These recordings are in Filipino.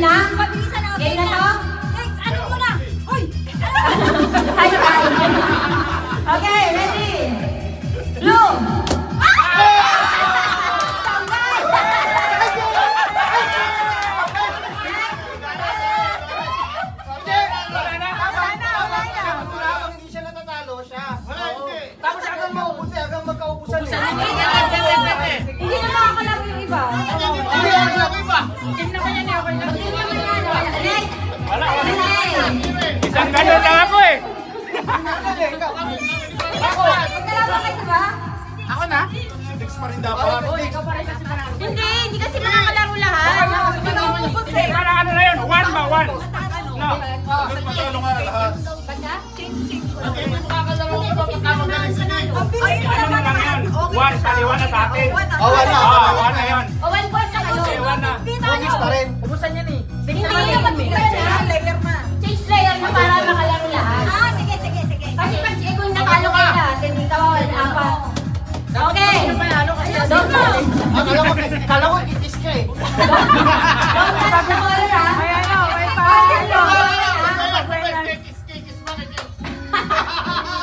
Game na? Mabilisan na. Game na to? Ano muna? Hoy! Tayo tayo. Okay, ready? Blue! Hindi na makakalaro yung iba. Isang ganun lang ako eh. Magkalaban kayo ba? Ako na? Hindi kasi makakalaro lahat. Hindi ka umubos eh. Para ano na yun? One ba? One? No. Ano na lang yan? One, taliwan na sa atin. One na yun. O, 1 point na kayo. Okay, one na. Ubusan yan eh. Hindi na Layer na. change player na para makalaro lahat. Sige. Kasi pag kung natalo kayo na, hindi ka apat. Okay. Don't Kala ko itis ka eh. touch the color, ha?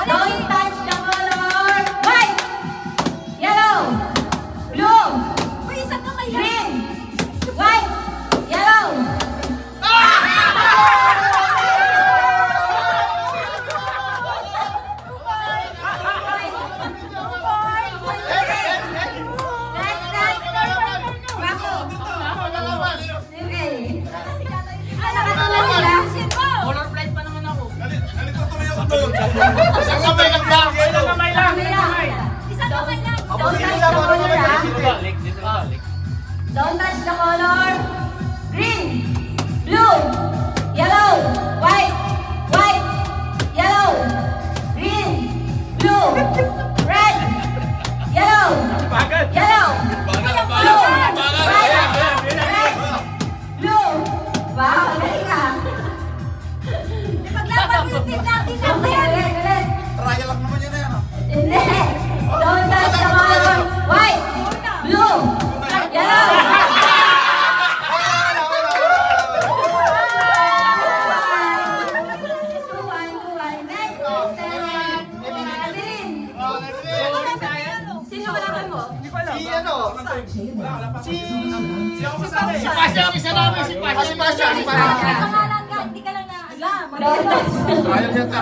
Don't touch the color. White, yellow, blue, green, white, yellow. Okay. Nakatulad sila. Color blind pa naman ako. Isang kamay lang. Isang kamay lang. Isang kamay lang. Don't touch the color, ha? Don't touch the color. Green, blue, yellow, white, yellow, green, blue, red, yellow, Bagad. yellow, blue, white, red, blue. Wow, galing ka. Paglaban yung team natin. Ulit. Trial lang naman yun eh. Hindi. Don't touch the color. White, blue, yellow. Sino kalaban mo? Si ano? Si Pasha ang isa namin. Si Pasha. May pangalan ka. Hindi ka lang na alam. Don't touch. Trial yan sa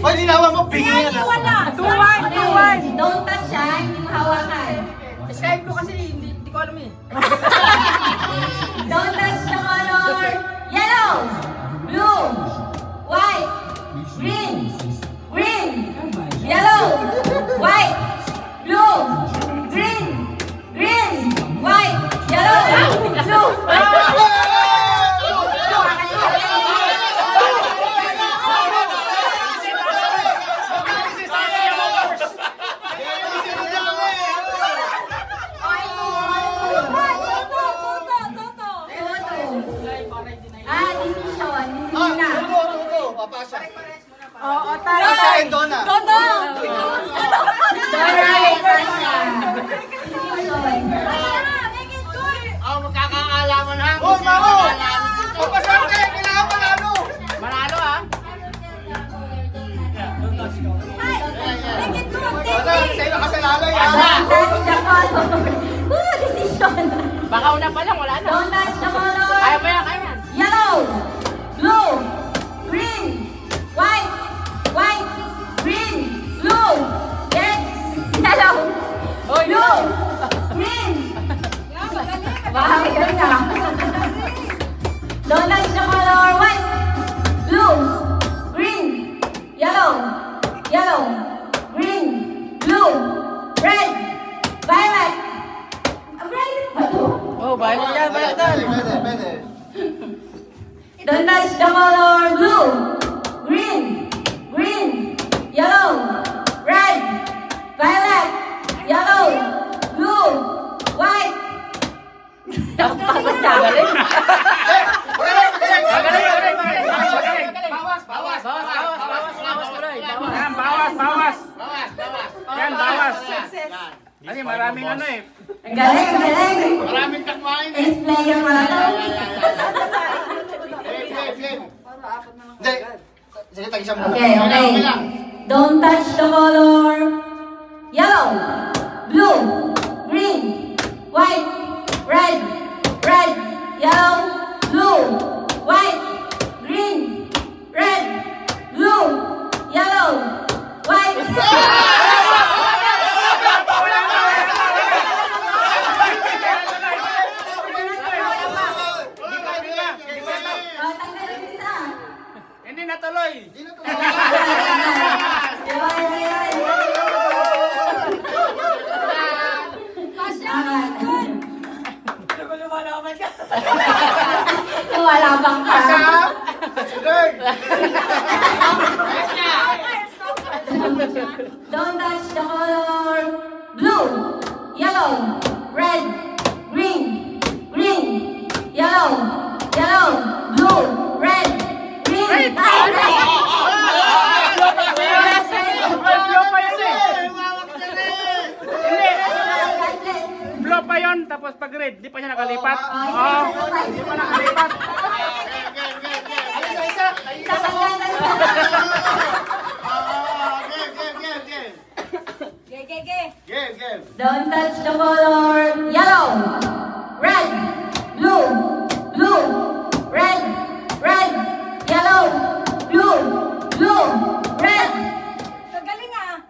Hoy, linawan mo, bigyan yan. Wala. 2-1. Don't touch, ha? Hindi mahawakan. Skype ko kasi hindi ko alam eh. Don't touch the color. Yellow, blue, white, green, yellow, white, blue, green, white, yellow, blue. Decision. Hindi na. Papasya. Oo, Pasya and Donna. Todo. Dora, Pasha. Decision. Magkakaalaman ha. Oh, mamo! Papasya kayo, kailangan manalo. Manalo ah. Wala, sa'yo nakasalalay ha. Don't touch the color. Decision. Baka una pa lang, wala na. Don't touch the color. Kaya ba yan? Kaya yan. Yellow, blue, green, white, green, blue, red, yellow, blue, green. Wow, galing ka. Don't touch the color. White, blue, green, yellow, green, blue, red, violet. Violet ba to? Oh, bahala yan. Bahala yan. Pwede. Don't touch the color blue, green, yellow, red, violet, yellow, blue, white. Pagod na. Magaling. Bawas. Yan, bawas. Yan, bawas. Bukas. Ano, maraming ano eh. Ang galing, ang galing. Maraming takwain eh. Ace player mo na to. Hindi. Sige, tag-isang mo. Okay, okay. Okay lang. Don't touch the color. Yellow, blue, green, white, red, red, yellow, blue, white, green, red, blue, yellow, white. Oh, tanggalin mo isa. Hindi natuloy. Lumalabang ka. Don't touch the color. Blue, yellow, red, green, green, yellow, yellow, blue, red, green, red. Blow pa yun eh. Blow pa yun, tapos pag red, di pa siya nakalipat. Oo. Di pa nakalipat. Don't touch the color. Yellow, red, blue, blue, red, red, yellow, blue, blue, red. Galing ah.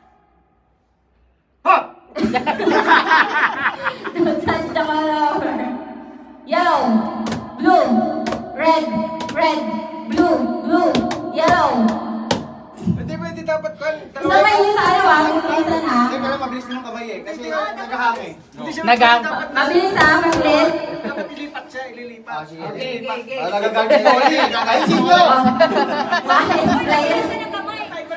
Don't touch the color. Yellow, blue, red, red, blue, blue, yellow. Pwede dapat kan. Isa pa yung sa ano ah, isa na. Hindi pala mabilis ng kamay eh. Kasi nagahang eh. Naghang. Mabilis ah, mabilis. Dapat ilipat siya, ililipat. Ah, sige. Nagagagawin ko ulit. Nagagawin nyo. Bakit player?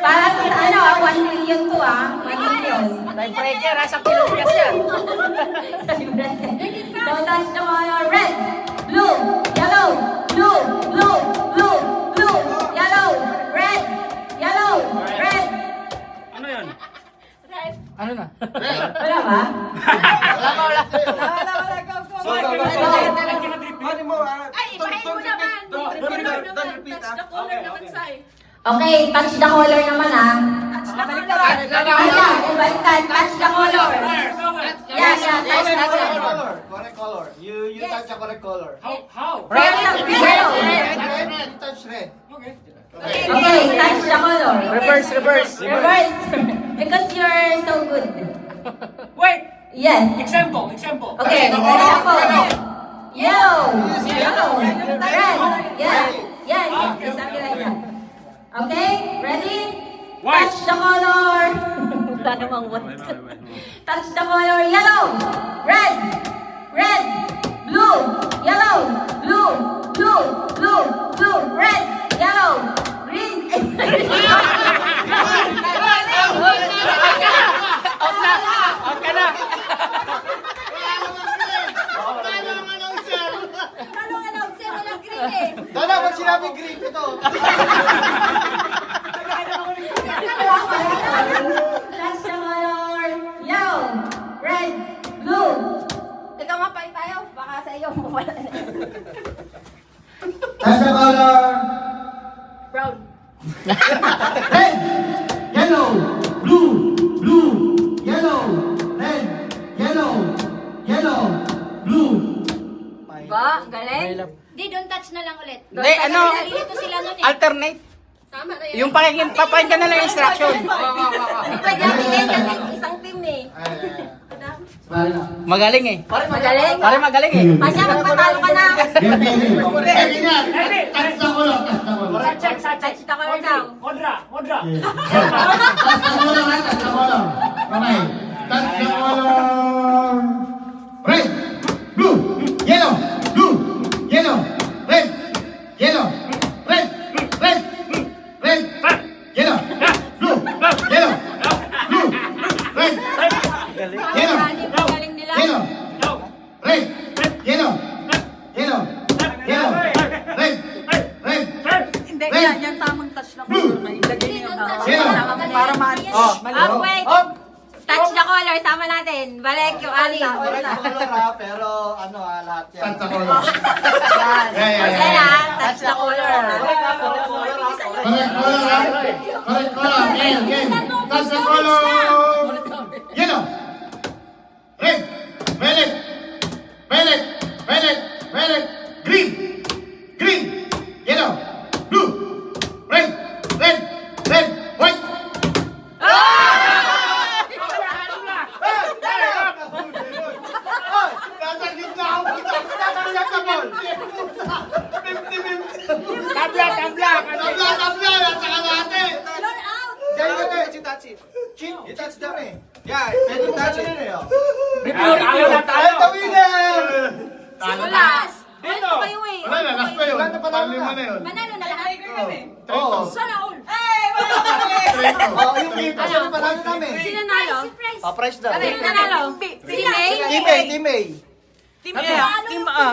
Para sa ano ah, 1 million to ah. 1 million. Breaker, sa Pilipinas yan. Don't touch the color. Red, blue, yellow, blue, blue, blue, blue, yellow, red, yellow, red. Ano yun? Ano na? Wala ba? Wala, go, go. So, go, go, go. Ay, ibahin mo naman. Touch the color naman, Sai. Okay, touch the color naman ah. Ayan, ibalikan, touch the color. Yeah, touch the color. Correct color. You touch the correct color. How? Red, yellow. Red, touch red. Okay, touch the color. Reverse. Reverse. Because you're so good. Wait! Yes. Example. Okay, example. Yellow. Yellow. Red. Yes. Yes. Something like that. Okay, ready? White. Touch the color. Wala namang what. Touch the color. Yellow. Red. Red. Blue. Yellow. Blue. Blue. Blue. Blue. Red. Yellow. Green. Out ka na! Dala, pag sinabi green ito. Touch the color. Yellow. Red. Blue. Ikaw mapay tayo. Baka sa iyo. Touch the color. Brown. Red, yellow, blue, blue, yellow, red, yellow, yellow, blue. Ba, galing. Di, don't touch na lang ulit. Hindi, ano? Nalilito sila nun eh. Alternate. Tama na yan. Yung papakinggan na lang yung instruction. Pwede natin yan kasi isang team eh. Magaling eh. Magaling. Pare magaling eh. Pasya, magpatalo ka na. Ready na. Touch the color, touch the color. Touch the color now. Modra. Touch the color, touch the color. Okay. Touch the color. Red, blue, yellow, blue, yellow, red, yellow, red, red, red, yellow, blue, yellow, blue, red, yellow, Galing nila. yellow, red, yellow, yellow, yellow, red, red, Hindi, red, yan tamang touch na blue, color na ilagay niyo yung yellow, para ma- Wait. Touch the color, sama natin. Balik yung alin. Correct color ha, pero ano ha, lahat yan. Touch the color. Yan. Yan ah, touch the color ah. Correct ha, correct color ha, Correct color, ha? Correct color. Game. Touch the color. Yellow. Red. Violet. Violet. Violet. Violet. Green. Green. Yellow. Blue. Red. Red. Red. White. Nasa gitna ako. Acceptable. 50-50. Tabla. Tabla. At saka natin. Chin, you touch them eh. Yeah, pwede mo touch it. Talo na tayo. The winner! Wala. Dito. Ano kayo eh? Wala na, last pa yun. Panlima na yun. Manalo na lahat. Oo. Sana all. Oh, yung game kasi panalo namin. Sino nalo? Pa-price daw. Sino nalo? Si May? Team A, Team A. Team A. Team A.